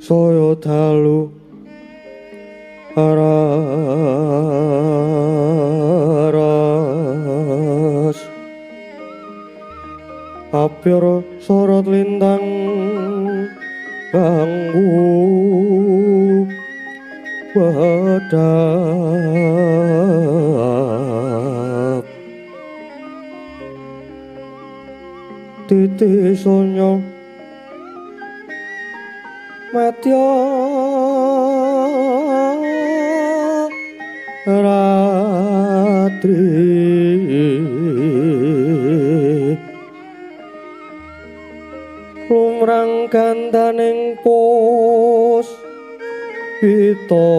Saya dalu aras apir sorot lintang ganggu badap titi sonyo Matya ratri lumrang gandaning pos pita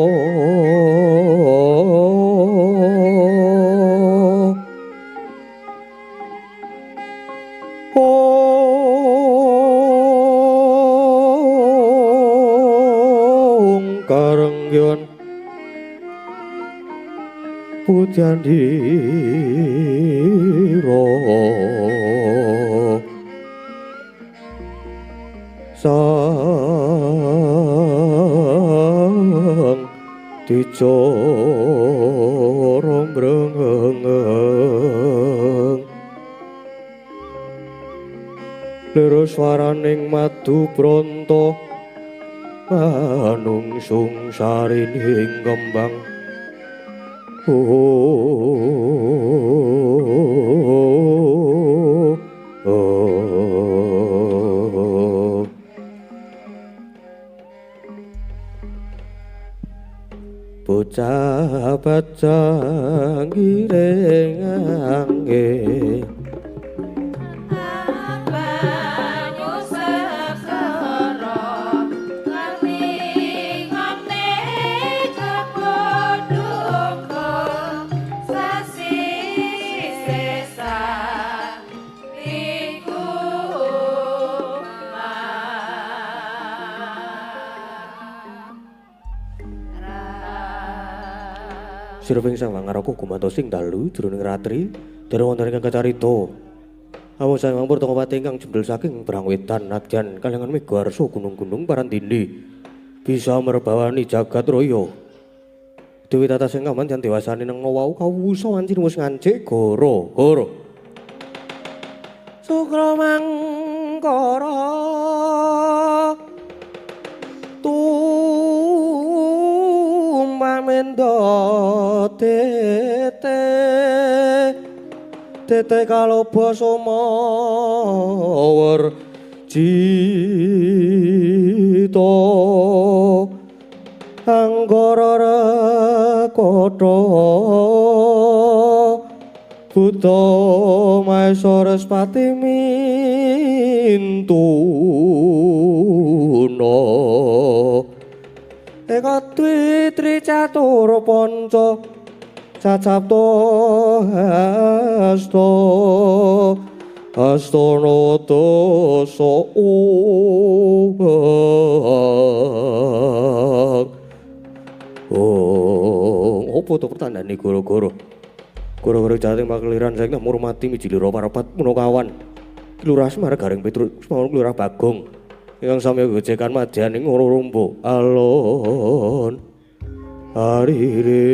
karengyon putandiro sang dicorong brengeng lero swaraning madu pronto manungsung sarining kembang bocah bajang giring angge Sirping sang wangaraku gumanto sing dalu jroning ratri dereng wonten ingkang kacarita. Awu sang mampur tongopati ingkang jembel saking perang wetan nadyan kalangan megarsa gunung-gunung parandini bisa merbawani jagat raya. Dewi tata sing kaman jan dewasane nang wau kawusa wancin wis ngancik gara-gara. Sukra mangkara mendo tete kaloba sumawur cita anggara rekata Buddha Maeswarespati mintuna eka dwi tri catur panca cacapta astana dasa opo to pertandane gara-gara jating pakeliran saking murmati miji lira parapat Punakawan Kelurahan Semargaring Petruk Kelurahan Bagong yang sami gojekan madyaning ora rombo alon arire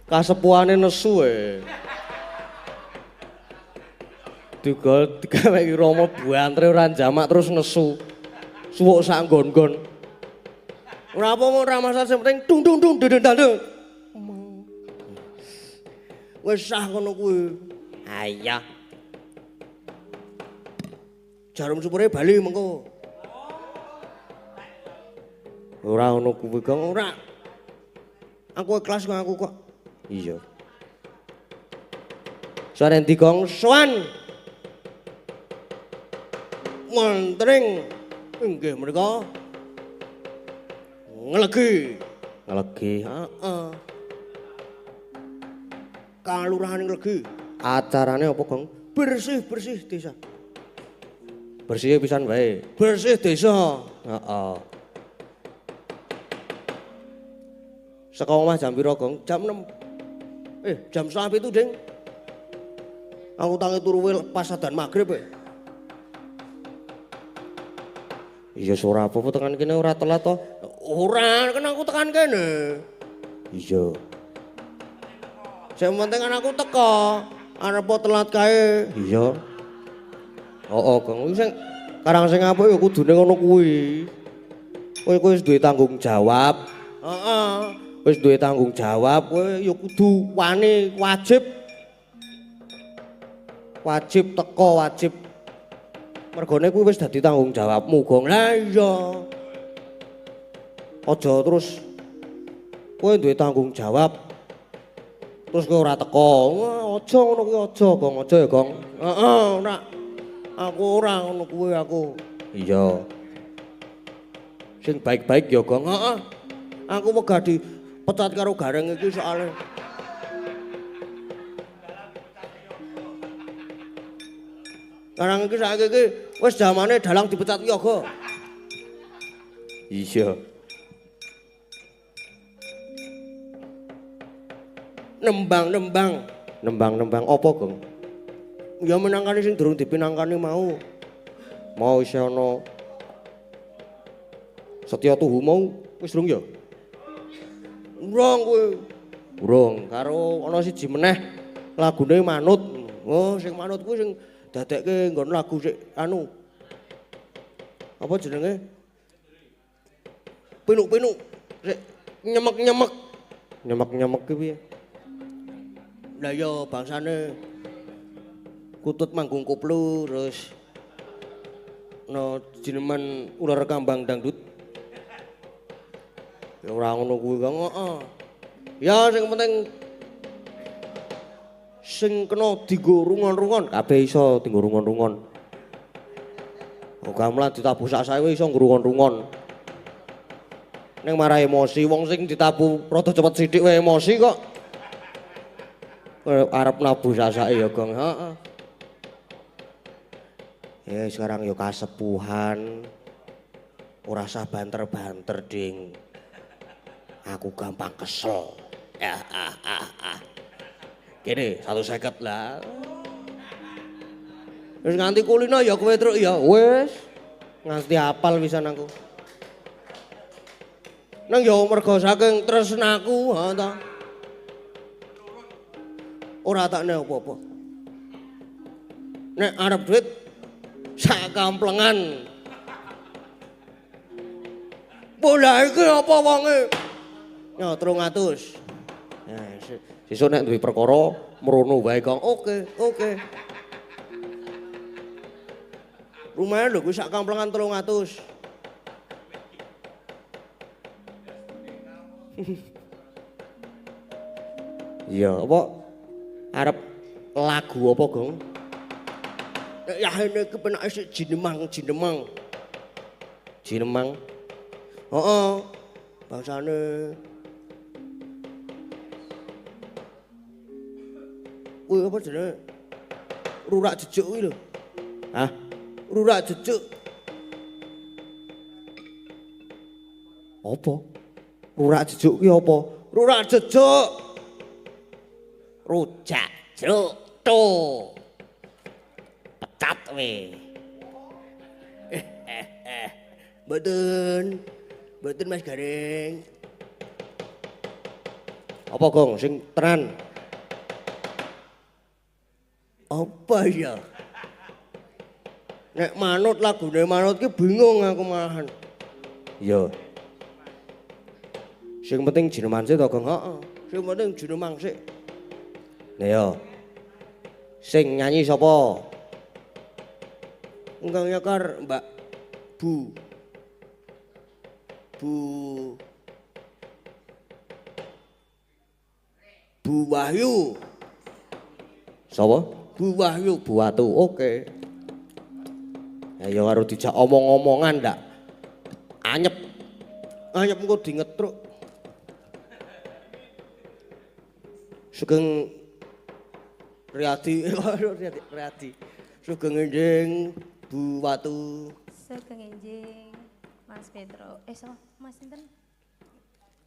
Kasepuhane nesu Digol digawe Rama buantre ora jamak terus nesu. Suwuk sak nggon-nggon. Ora apa-apa ora masalah sing penting dung dung dung dung dung. Wis sah ngono kuwi. Ayo. Jarum supure bali mengko. Ora ngono kuwi kok ora. Aku ikhlas kok aku kok. Iya. Soare ndi Gong sowan. Wonten inggih menika nglegi. Nglegi, heeh. Kalurahan nglegi. Acarane apa, Gong? Bersih-bersih desa. Bersih pisan wae. Bersih desa. Heeh. Saka omah jam pira, Gong? Jam 6. Jam 7 Ding. Aku tangi turu pas adzan magrib Iya ora apa-apa tekan kene ora telat to. Ora, kan aku tekan kene. Iya. Sing penting kan aku teko. Arep telat kae. Iya. Oh, Kang. Sing karang sing apik ya kudune ngono kuwi. Kowe wis duwe tanggung jawab. Heeh. Wis duwe tanggung jawab, kowe ya kudu wani, wajib. Wajib teko, wajib. Mergone kuwi wis dadi tanggung jawabmu, Gong. Lah iya. Aja terus kowe duwe tanggung jawab. Terus kowe ora teko. Aja ngono kuwi aja, Gong. Aja ya, Gong. Heeh, ora. Aku ora ngono kuwi aku. Iya. Sing baik-baik ya, Gong. Heeh. Aku wegah dipecat karo Gareng iki soalnya. Karang iki saiki iki wis zamane dalang dipecat yoga. Iya. Nembang-nembang. Nembang-nembang apa, Gong? Ya menangkani sing durung dipinangkani mau. Mau isih ana Setya Tuhu mau wis durung ya? Urung kuwi. Urung, karo ana siji meneh lagune Manut. Oh, sing Manut kuwi sing dadekke nggon lagu sik anu. Apa jenenge? Pinuk-pinuk. Sik nyemek-nyemek. Nyemek-nyemek ki piye? Lah ya bangsane kutut manggung koplo terus no jineman ular kambang dangdut. Ya ora ngono kuwi kok, heeh. Ya sing penting sing kena dienggo rungon-rungon, kabeh iso dienggo rungon-rungon. Kok gamelan ditabuh sak sae iso ngrungon-rungon. Ning marah emosi wong sing ditabuh rada cepet sithik wae emosi kok. Arep nabuh sak-sake ya, Gong, heeh. Ya sekarang yo kasepuhan. Ora usah banter-banter, Ding. Aku gampang kesel. Kene 150 lah. Wis nganti kulino ya kowe truk ya. Wis. Nganti apal pisan aku. Nang ya mergo saking tresnaku, ha ta. Ora takne apa-apa. Nek arep duit sak kamplengan. Bola iki apa wonge? Ya 300. Ya sesuk nek duwe perkara mrono wae Kang. Oke. Lumayan lho kuwi sak kamplengan 300. Iya, apa arep lagu apa, Gong? nek yahene iki penake sik jinemang. Jinemang. Heeh. Bangsane kuwi apa jenenge? Rurak jejuk kuwi lho. Hah? Rurak jejuk. Apa? Rurak jejuk ki apa? Rurak jejuk. Rujak juk to. Pecat we. Mboten. Mboten Mas Gareng. Apa Gong sing tenan? Apa ya? Nek manut lagune manut ki bingung aku malahan. Iya. Sing penting jineman sik to Gong. Heeh. Sing penting jinemang sik. Nah ya. Sing nyanyi sapa? Engkang nyekar Mbak Bu. Bu Wahyu. Sapa? Bu Wahyu. Bu Watu. Oke. Ya karo dijak omong-omongan ndak. Anyep. Anyep engko dingetruk. Sugeng Riyadi. Riyadi. Sugeng enjing Bu Watu. Sugeng enjing Mas Petro. So Mas sinten?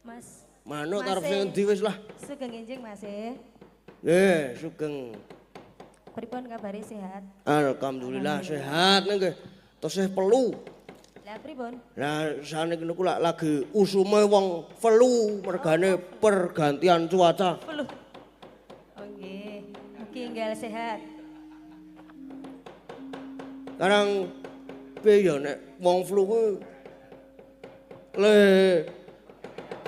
Mas Manut arep sing endi wis lah. Sugeng enjing Mas e. Nggih, sugeng. Pripun kabare sehat? Alhamdulillah sehat nggih. Tesih pelu. Lah pripun? Lah saniki niku lagi usume wong flu mergane pergantian cuaca. Puluh. Oh nggih. Mugi enggal sehat. Karang piye ya nek wong flu kuwi le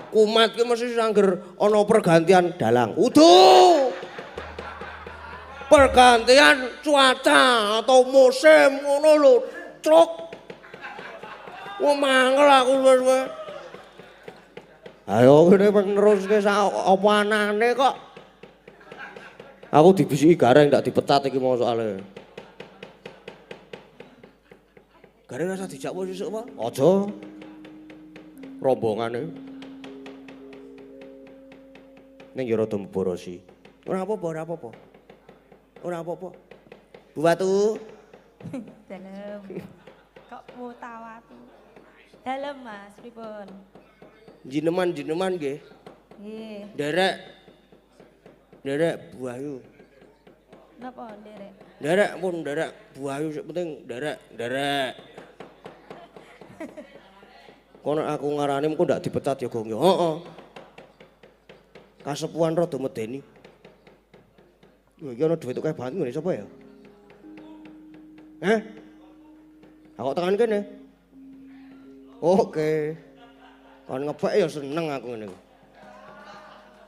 kumat ki mesti sangger ana pergantian dalang. Uduh. Pergantian cuaca atau musim ngono lho, Truk. Wong mangkel aku wis. Ayo kene peneruske apa anane kok. Aku dibisiki Gareng ndak dipecat iki mau soalnya. Gareng rasa dijak apa sesuk apa? Aja. Rombongane. Ning yo rada mborosi. Ora apa-apa, ora apa-apa. Ora apa-apa. Bu Watu. Dalem. Kok mutawatu. Dalem Mas, pripun? Jineman nggih. Nggih. Nderek Bu Wahyu. Napa nderek? Nderek Bu Wahyu sing penting nderek. Kono aku ngarani engko ndak dipecat ya Gong. Heeh. Kasepuan rada medeni. Lho iki ana dhuwit akeh banget ngene sapa ya? Heh? Aku tekan kene. Oke. Kon ngebek ya seneng aku ngene.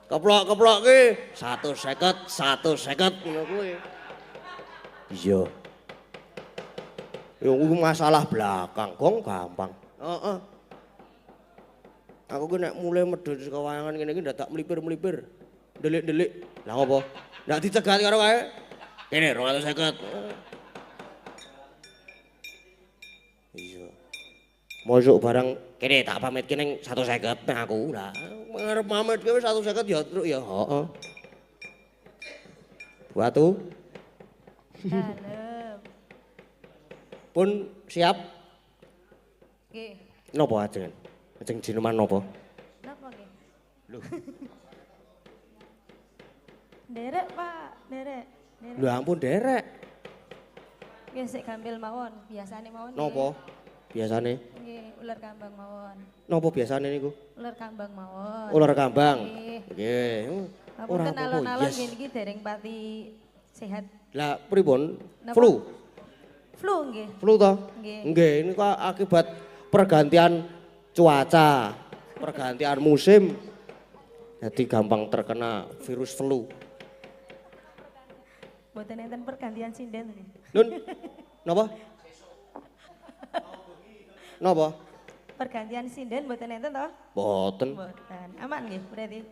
Keplok ki 150 ngono kuwi. Iya. Ya kuwi masalah belakang, Gong gampang. Heeh. Aku ki nek mulai medhot saka wayangan ngene iki ndak tak mlipir-mlipir. Delik-delik. Lah ngopo? Ndak dicegat karo kae. Kene 250. Iya. Mosok barang kene tak pamitke ning 150 nek aku. Lah arep pamitke wis 150 ya truk ya. Heeh. Watu. Dalem. Pun siap. Nggih. Napa ajeng? Ajeng jineman napa? Napa nggih? Lho. Nderek Pak, nderek. Lho ampun derek. Nggih sik gampil mawon, biasane mawon. nggih. Napa? Biasane? Nggih, ular kambang mawon. Napa biasane niku? Ular kambang mawon. Ular kambang. Nggih. Nggih. Ngapunten apa-apa, alon-alon yes. nggih niki dereng pati sehat. Lah pripun? Napa? Flu. Flu nggih. Flu to? Nggih. Nggih, ini kok akibat pergantian cuaca, pergantian musim. Jadi gampang terkena virus flu. Mboten enten pergantian sinden nggih. Nun, napa? Napa? Pergantian sinden mboten enten to? Boten. Mboten. Aman nggih berarti.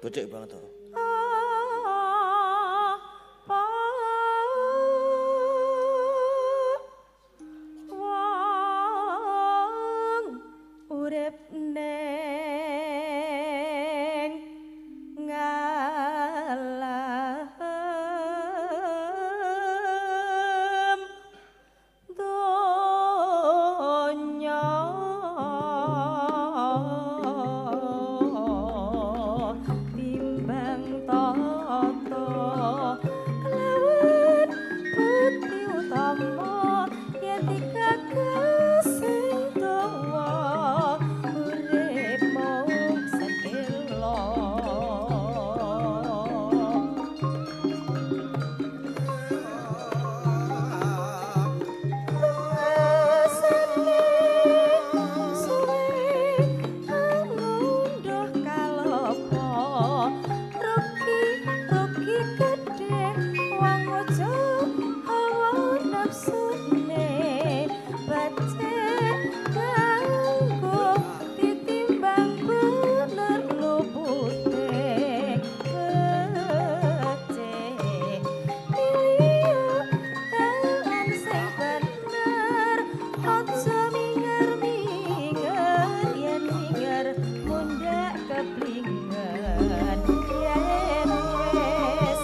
Becik banget to. Urip neng ngalam donya timbang tata kelawan bukti utama yen dikagas sing dawa urip mung sakelo rasane suwe ngunduh kalopo rugi gedhe wong aja hawa nafsune becik kanggo ditimbang bener lupute becik milih dalan sing bener aja minger-minger yen minger mundhak keplingan yen wis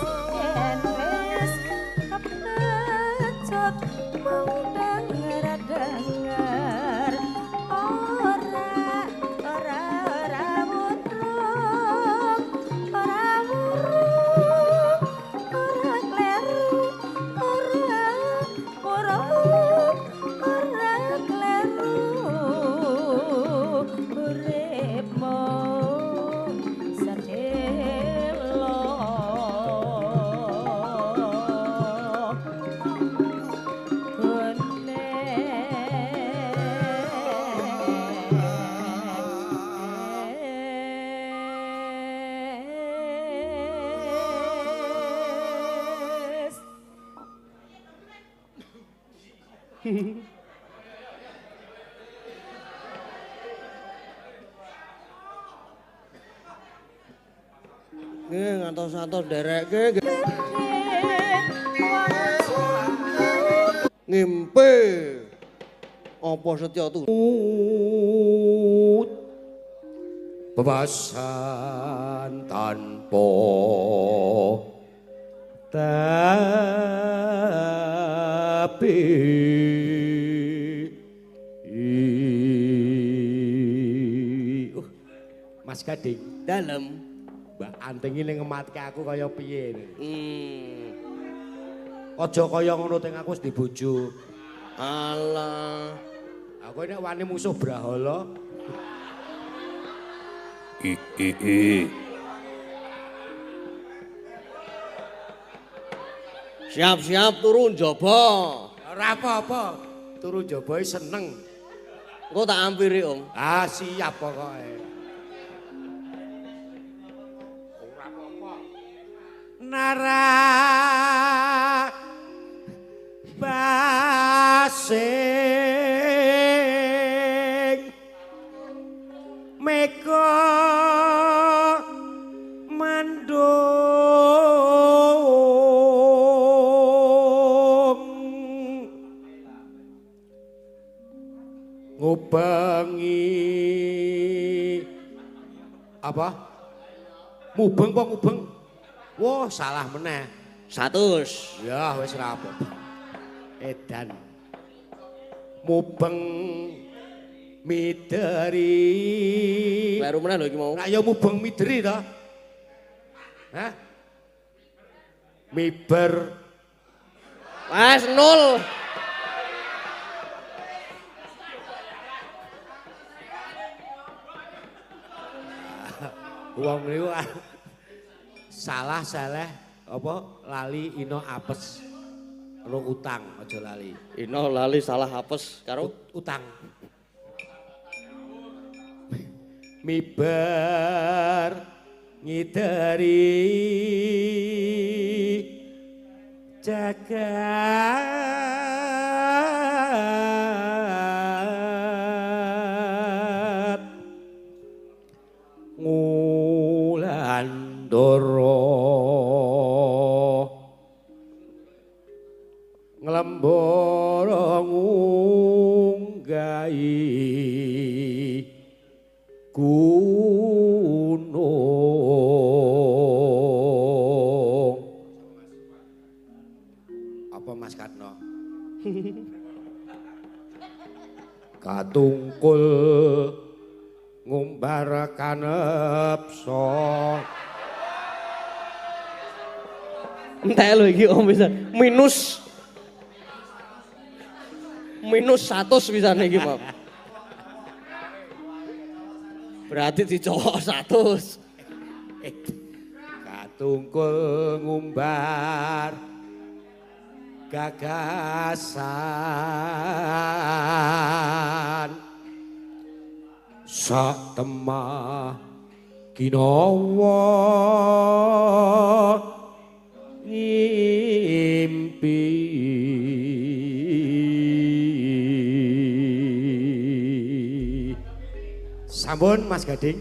kepecut mung denger ora murung ora kleru ora kleru urip mung sadelo Nggih ngantos-antos nderekke nggih. Ngimpi apa setya bebasan tanpa tapi Mas Gading dalem. Mbak Anting ini ngematke aku kaya piye. Hmm. Aja kaya ngono teng aku wis dibojo. Alah. Aku nek wani musuh Brahala. Siap-siap turu njaba. Ora apa-apa. Turu njaba seneng. Engko tak ampiri, Om. Ah, siap pokoke. Nara basing meko mandung ngubengi apa mubeng kok mubeng. Wah, salah meneh. 100. Ya, wis ra apa. Edan. Mubeng mideri. Kleru meneh lho iki mau. Lah ya mubeng mideri to. Hah? Miber. Wes 0. Wong niku salah apa lali ino apes. Rung utang aja lali. Ino lali salah apes karo Utang. Miber ngidari jagat ngulan Ndara nglembara ngunggahi gunung. Apa Mas Katno? Katungkul ngumbar kanepsa. Entek lho iki Om bisa. Minus 100 bisa iki, Pak. Berarti dicowok 100. Katungkul ngumbar gagasan sak temah kinawa ngimpi. Sampun Mas Gading.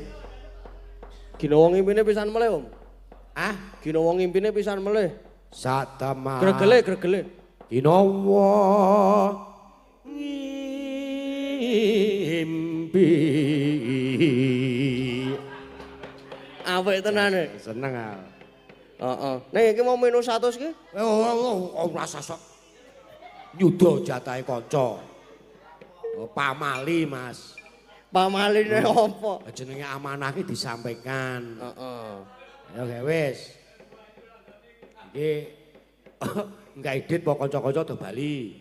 Ginawa ngimpine pisan meleh, Om. Ah, Ginawa ngimpine pisan meleh. sak temah Gregele. kinawa ngimpi. Apik tenan e. Seneng ah. Heeh. Ning iki mau minus 100 ki? Ora sosok nyuda jatahe kanca. Pamali, Mas. Pamaline apa? Jenenge amanah ki disampaikan. Heeh. Ya wis. Iki enggak edit po kanca-kanca do bali.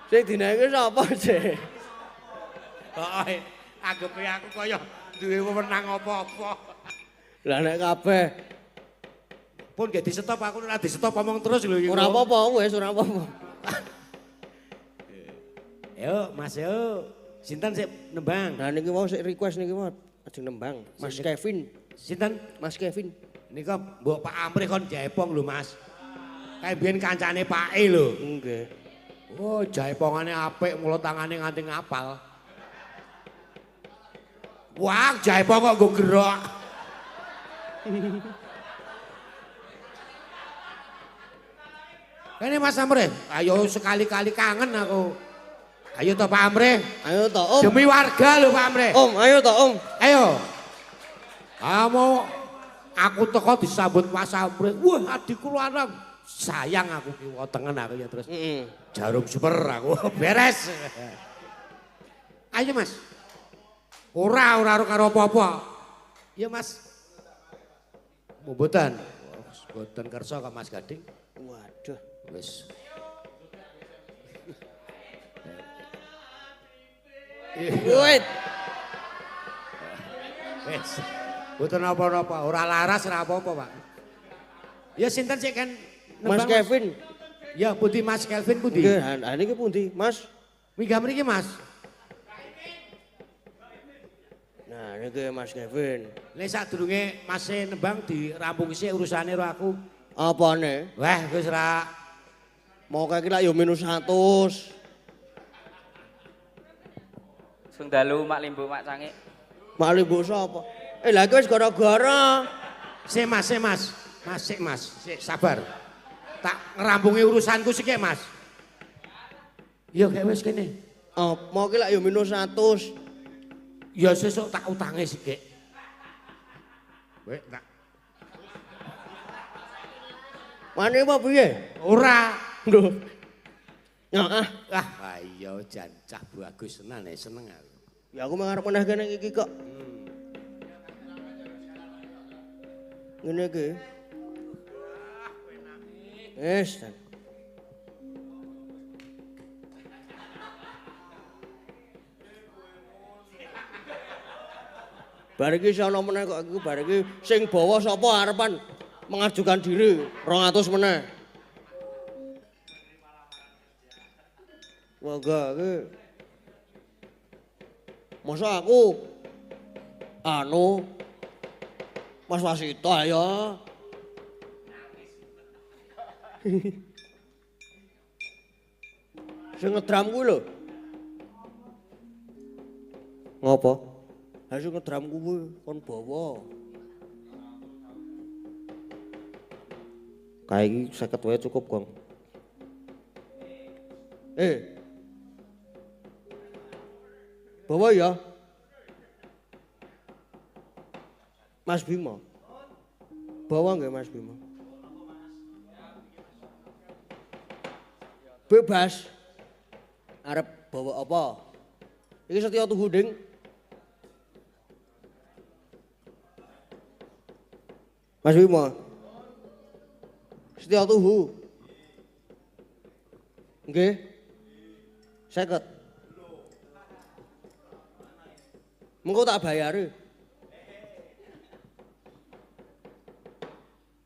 Sing dinaiki sapa, Cek? Heeh, anggepe aku kaya duwe wewenang apa-apa. Lah nek kabeh Pun gak di-stop, aku ora di-stop ngomong terus lho iki. ora apa-apa wis, ora apa-apa. Yo, Mas yo. Sinten sik nembang? Nah niki mau sik request niki mau ajeng nembang. Mas Kevin. Sinten? Mas Kevin. Nika mbok Pak Amrih kon jaepong lho, Mas. Kae biyen kancane Pake lho. Nggih. Oh, jaepongane apik, mulut tangane nganti ngapal. Wah, jaepong kok nggo gerok. Kene Mas Amrih, ayo sekali-kali kangen aku. Ayo toh Pak Amrih. Ayo to, Om. Demi warga lho Pak Amrih. Om, ayo to, Om. Ayo. Kamu aku teko disambut Mas Amrih. Wah, adikku lanang. Sayang aku kiwa tengen aku ya terus. Jarum super aku beres. Ayo Mas. Ora karo apa-apa. Iya Mas. Mboten. Mboten kersa kok Mas Gading. Waduh. Wis. Wait. Wis. Mboten apa-apa, ora laras ora apa-apa, Pak. Ya sinten sik kan Mas nembang, Kevin. Ya pundi Mas Kelvin pundi? Nggih, ha niki pundi, Mas? Minggah mriki Mas. Nah, niki Mas Kevin. Nek sadurunge Mas nembang dirampung sik urusane karo aku. Apane? Wah, wis ra Mau kaki lak yo minus 100. Sungdalu Mak Limbu Mak Cangik. Mak Limbu sapa? Lah iki wis gara-gara. Sik Mas, sik Mas. Mas sik Mas, sik sabar. Tak ngerampungi urusanku sik Mas. Ya kayak wis kene. Oh, mau ki lak yo minus 100. Ya sesuk tak utange sik. Wek tak. Mane apa piye? Ora. Lho. Heeh. Iya jan cah bagus tenan seneng aku. Ya aku mengarep meneh kene iki kok. Ngene iki. Wes. Bar iki sono meneh kok iku bar iki sing bawa sapa arepan mengajukan diri 200 meneh. Wah gak iki. Masa aku Mas Wasito ayo. Sing ngedram kuwi lho. Ngopo? Ha sing ngedram kuwi kon bawa. Kae iki 50 wae cukup, Gong. Bawa ya. Mas Bima. Bawa nggih Mas Bima. Bebas. Arep bawa apa? Iki Setya tuhu ding. Mas Bima. Setya tuhu. Nggih. 50. Mengko tak bayari.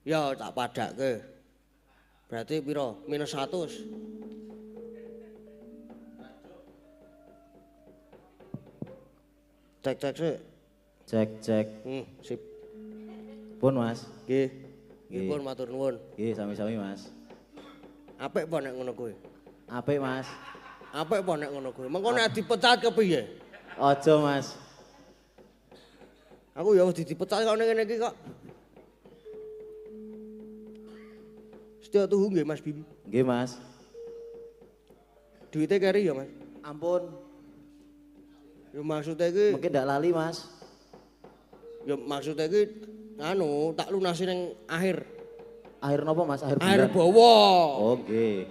Ya tak padake. Berarti piro? Minus 100. Cek sik. Cek. Sip. Pun Mas. Nggih. Nggih. Nggih pun matur nuwun. Nggih, sami-sami Mas. Apik apa nek ngono kuwi? Apik Mas. Apik apa nek ngono kuwi? Mengko nek dipecat kepiye? Ojo Mas. Aku ya wis dipecat kok ning ngene iki kok. Setya tuhu nggih Mas Bim. Nggih Mas. Duite keri ya Mas. Ampun, Ya maksudnya iki mungkin ndak lali Mas. ya maksudnya iki anu tak lunasi ning akhir. Akhir nopo Mas? Akhir Akhir bulan. bawa. Oh nggih.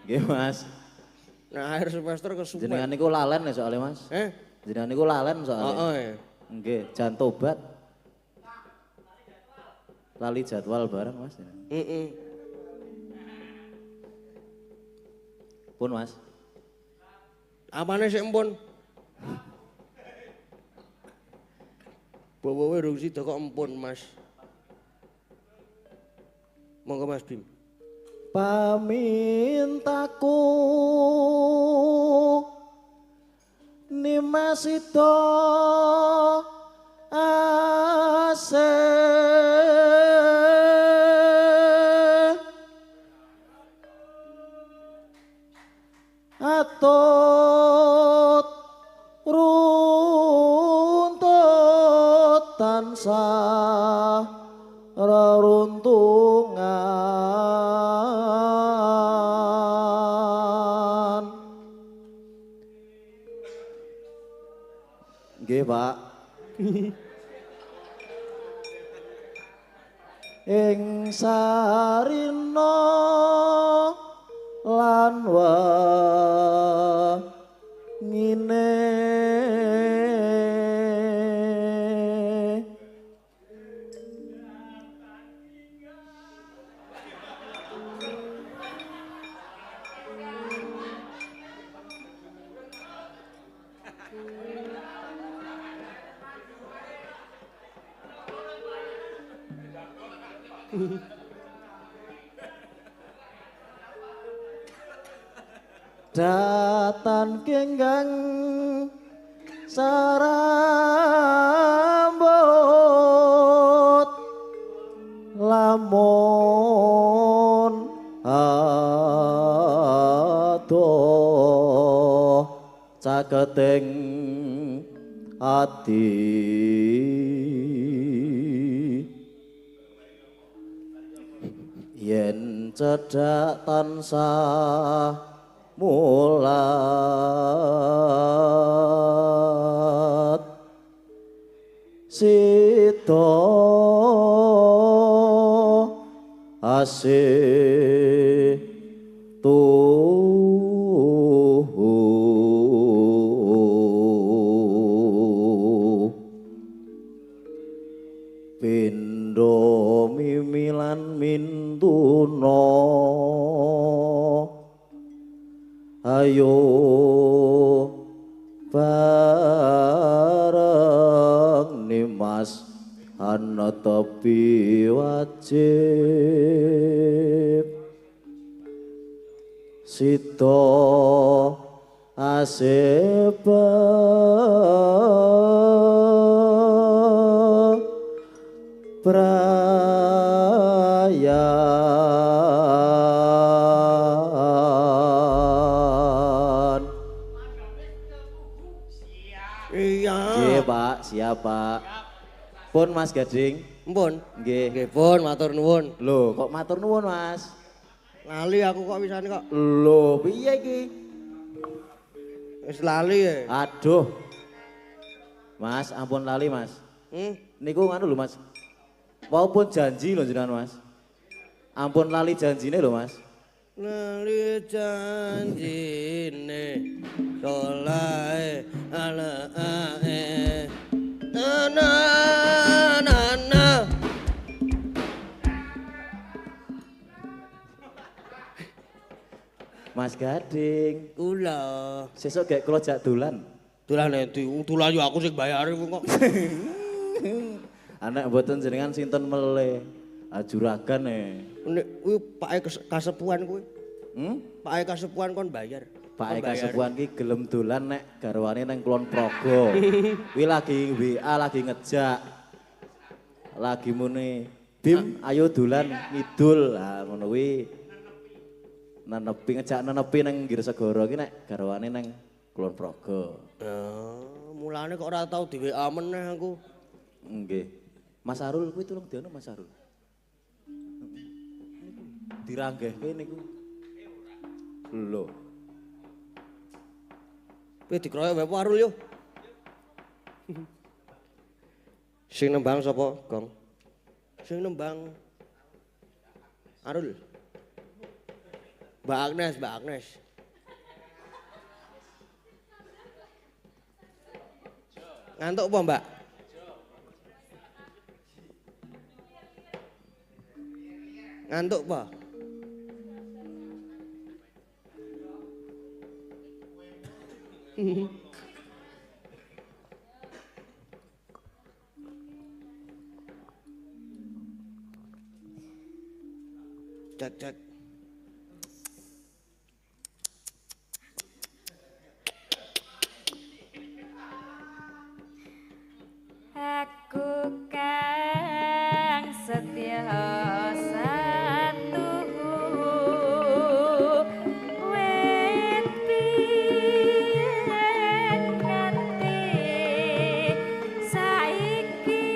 Nggih Mas. Nah akhir semester kesuwen. Jenengan niku lalen ya soalnya Mas. Jenengan niku lalen soalnya. Heeh. Nggih, jan tobat. Lali jadwal bareng Mas. Heeh. Pun Mas. Apane sik empun? Bawa rung sida kok empun Mas. Monggo Mas Bim. Pamintaku nimasito atut runtut tansah reruntungan. Nggih, Pak. Ing sarina lan wangine datan kenggang sarambut lamun adoh caketing ati yen cedhak tansah mulat sito asih pindho mimilan mintuna ayo bareng nimas ana tepi wajib sito asepa prayan. Iya. Nggih, Pak, siap Pak. Pun Mas Gading. Mpun. Nggih. Nggih pun matur nuwun. Loh, kok matur nuwun Mas? Lali aku kok wisane kok. Loh, piye iki? Wis lali ya. Aduh. Mas, ampun lali Mas. Niku nganu lho Mas. Walaupun janji lho jenengan Mas. Ampun lali janjine lho Mas. Lali janjine solae ala ae. Na na na. Mas Gading, Kula. sesuk gek kula jak dolan. Dolan endi? Dolan yo aku sing bayari kok. Anak mboten jenengan sinten mele. Ajuragan Nek kuwi pake kasepuan kuwi. Pake kasepuan kon bayar. Pak Eka Sepuan ki gelem dolan nek garwane nang Kulon Progo. Kuwi lagi WA lagi ngejak. Lagi muni, "Bim, ayo dolan ngidul." Lah ngono kuwi. Ngejak nenepi nang Giresegara ki nek garwane nang Kulon Progo. Mulane kok ora tau di WA meneh aku. Nggih. Mas Arul kuwi tulung diono Mas Arul. Diranggehke niku. Lho. Kowe dikroyok wae Arul yo. Sing nembang sapa, Gong? Sing nembang Arul. Mbak Agnes, Mbak Agnes. Ngantuk apa, Mbak? Ngantuk apa? Cek cek. Aku kang setia satu wit biyen nganti saiki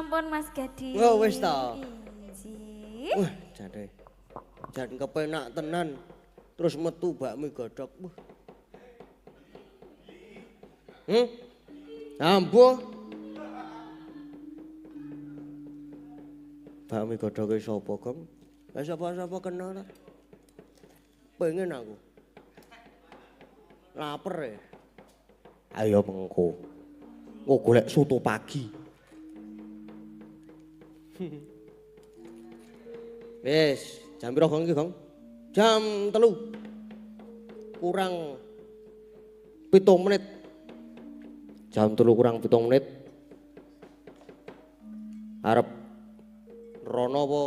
Sampun Mas Gading. Oh, wis ta. Injih. Wah, jane. Jan kepenak tenan. Terus metu bakmi godhog. Wah. Ampuh. Bakmi godhoge sapa, Gong? Lah sapa-sapa kenal ta? Pengen aku. Laper ya. Ayo mengko. Engko golek soto pagi. Wis, jam piro Gong iki, Gong? Jam 3. Kurang 7 menit. Jam 3 kurang 7 menit. Arep rono apa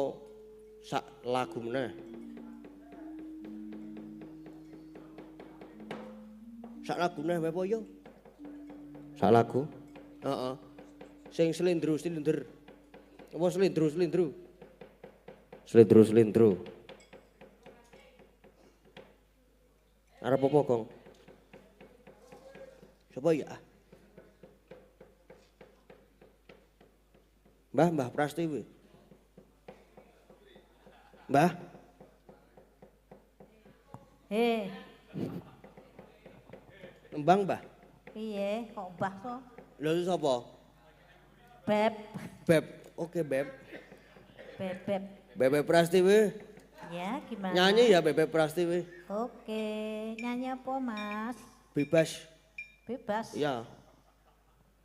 sak lagu meneh? Sak lagu meneh wae apa yo? Sak lagu. Heeh. Sing slendro-slender. Apa slendro-slendro? Slendro-slendro. Arep apa, Gong? Sapa ya? Mbah Prastiwi. Mbah, nembang Mbah. Piye kok mbah to? Lha itu sapa? Beb, Beb. Oke, Beb. bebeb. Bebek Prastiwi. Ya, gimana? Nyanyi ya Bebek Prastiwi. Oke, nyanyi apa, Mas? Bebas. Bebas. Iya.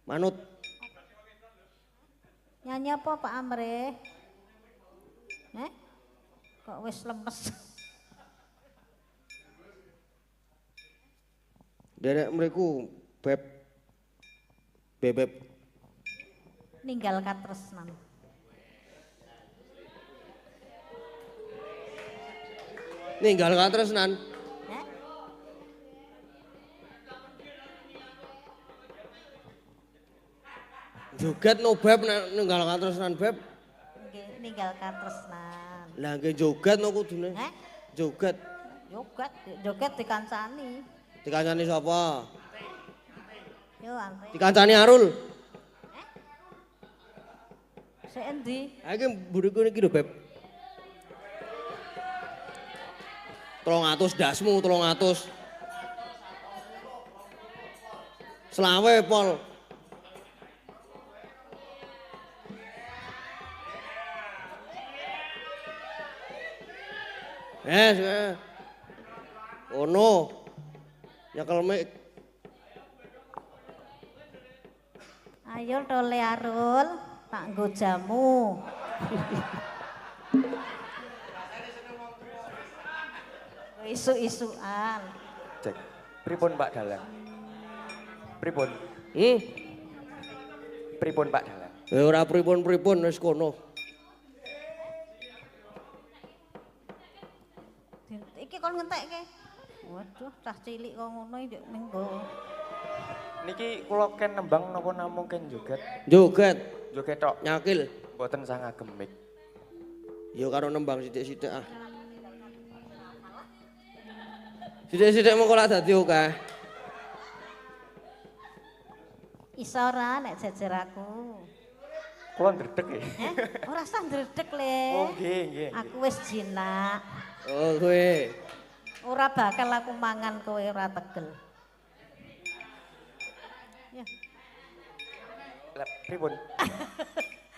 Manut. Nyanyi apa, Pak Amre? Kok wis lemes? Derek mriku Bebek. Ninggal katresnan. Ninggal katresnan. Heh? Joget no Beb ninggal katresnan Beb. Nggih, ninggal katresnan. Lah nggih joget no kudune. Heh? Joget. Joget dikancani. Dikancani sapa? Yo, Amre. Dikancani Arul. Sik endi? Ha iki mburiku niki lho Beb. 300 dasmu 300. Selawe pol. Ono. Nyekel mik. Ayo tole Arul, tak nggo jamu. Isu-isuan. Cek. Pripun Pak Dalang? Pripun? Hmm. Pripun Pak Dalang? Ya ora pripun-pripun wis kono. Iki kon ngentekke. Waduh, cah cilik kok ngono iki ning nggo. Niki kula ken nembang napa namung ken joget? Joget, Joget tok. nyakil. Mboten sangat gemik. Ya karo nembang sithik-sithik ah. Sithik-sithik mengko lak dadi akeh. Iso ora nek jejer aku. Kula ndredeg nggih. Ora usah ndredeg le. Oh nggih, nggih. Aku wis jinak. Oh kowe. Ora bakal aku mangan kowe ora tegel. Ya, Lah pripun?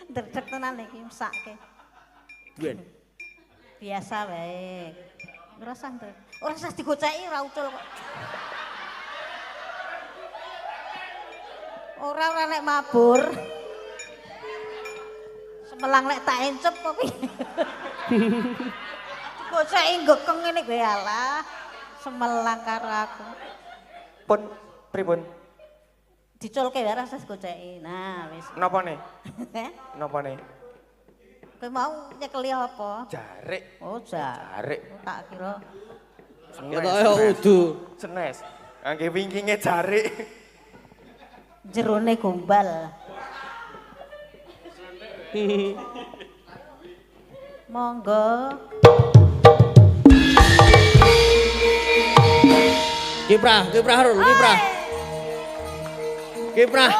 ndredeg tenan iki mesake. Duwen. Biasa wae. Ora usah ndredeg. Ora usah digoceki ora ucul kok. Ora nek mabur. Semelang nek tak encup kok piye. Digoceki ngekeng ngene kowe alah. Semelang karo aku. Pun pripun? Diculke wae ora usah digoceki. Nah, wis. Napa nih? Heh? Napa nih? Kowe mau nyekeli apa? Jarik. Oh, Jarik. Tak kira Ketoke udu. Senes. Angge wingkinge jarik. jerone gombal. Monggo. Kiprah Rul, kiprah. Kiprah.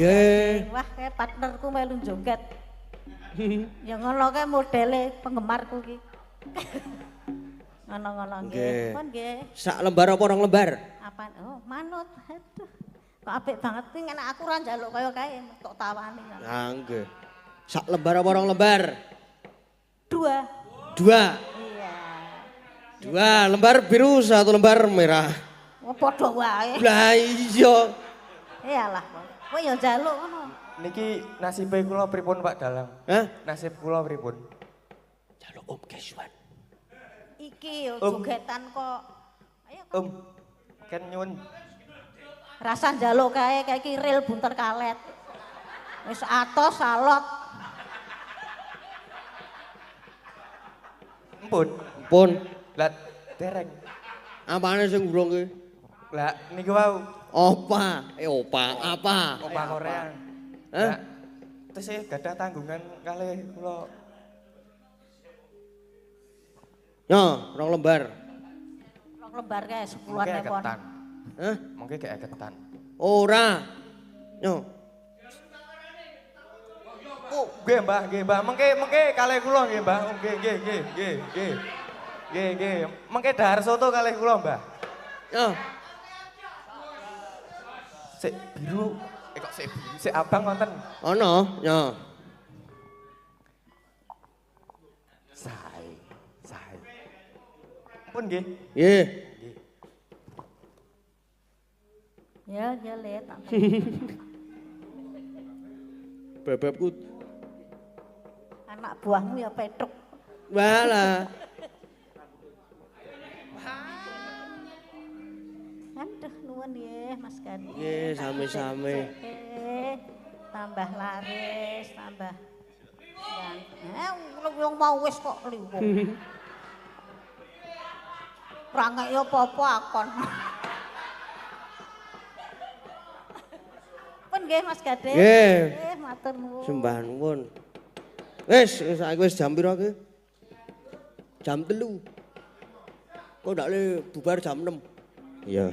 Nggih. Wah, kayak partnerku melu joget. Ya ngono kae modele penggemarku ki. Ngono-ngono Nggih. nggih. Pun nggih. Sak lembar apa rong lembar? Apaan? Oh, manut. Aduh. Kok apik banget ning enak aku ora njaluk kaya kae tok tawani. Nah, nggih. Sak lembar apa rong lembar? 2. 2. Iya. 2 lembar biru, 1 lembar merah. Oh, padha wae. Lah iya. Iyalah. Kowe ya njaluk ngono. Niki nasibe kula pripun Pak Dalang? Hah? Nasib kula pripun? Jaluk Om Keswan. Iki yo jogetan kok. Ayo Ken nyun. rasa njaluk kae kayak iki ril bunter kalet. Wis atos salot. Empun. Pun. Lah dereng. Apane sing urung ki? Lah niki wau Opa. Opa apa? opa Korea. Hah? Lah tesih gadah tanggungan kalih kula. Yo, rong lembar. Rong lembar kae 10-an Mengke lepon. ketan. Hah? Mengke gak ketan. Ora. Yo. Oh, nggih Mbah. Mengke kalih kula nggih Mbah. Oh, nggih. Nggih. Mengke dahar soto kalih kula Mbah. Yo. Sik biru. Kok sik biru? Sik abang wonten. Ono, yo. Sae. Pun nggih. Nggih. Ya, le tak. Bebebku. Anak buahmu ya petruk. Walah. Aduh nuwun nggih Mas Gani. Nggih, sami-sami. Tambah laris, tambah wong mau wis kok liwung. Ora ngeki apa-apa akon. Pun nggih Mas Gade. Nggih. Nggih, matur nuwun. Sembah nuwun. Wis, saiki wis jam pira ki? Jam 3. Kok ndak le bubar jam 6? Iya.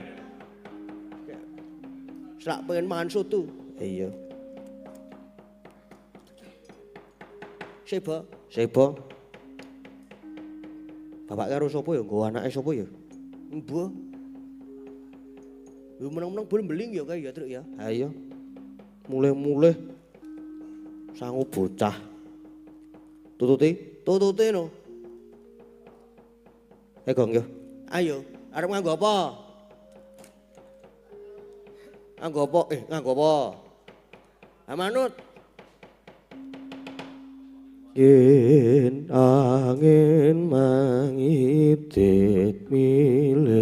Sak pengen mangan soto. Iya. Seba. Sebo. Bapak karo sapa ya? Nggo anake sapa ya? Mbah. Lu menang-menang boleh beling ya kayak ya Truk ya. Ha iya. Mulih-mulih sangu bocah. Tututi no. Gong yo. Ayo, arep nganggo apa? Nganggo apa? Nganggo apa? Amanut. Yen angin mangidit milir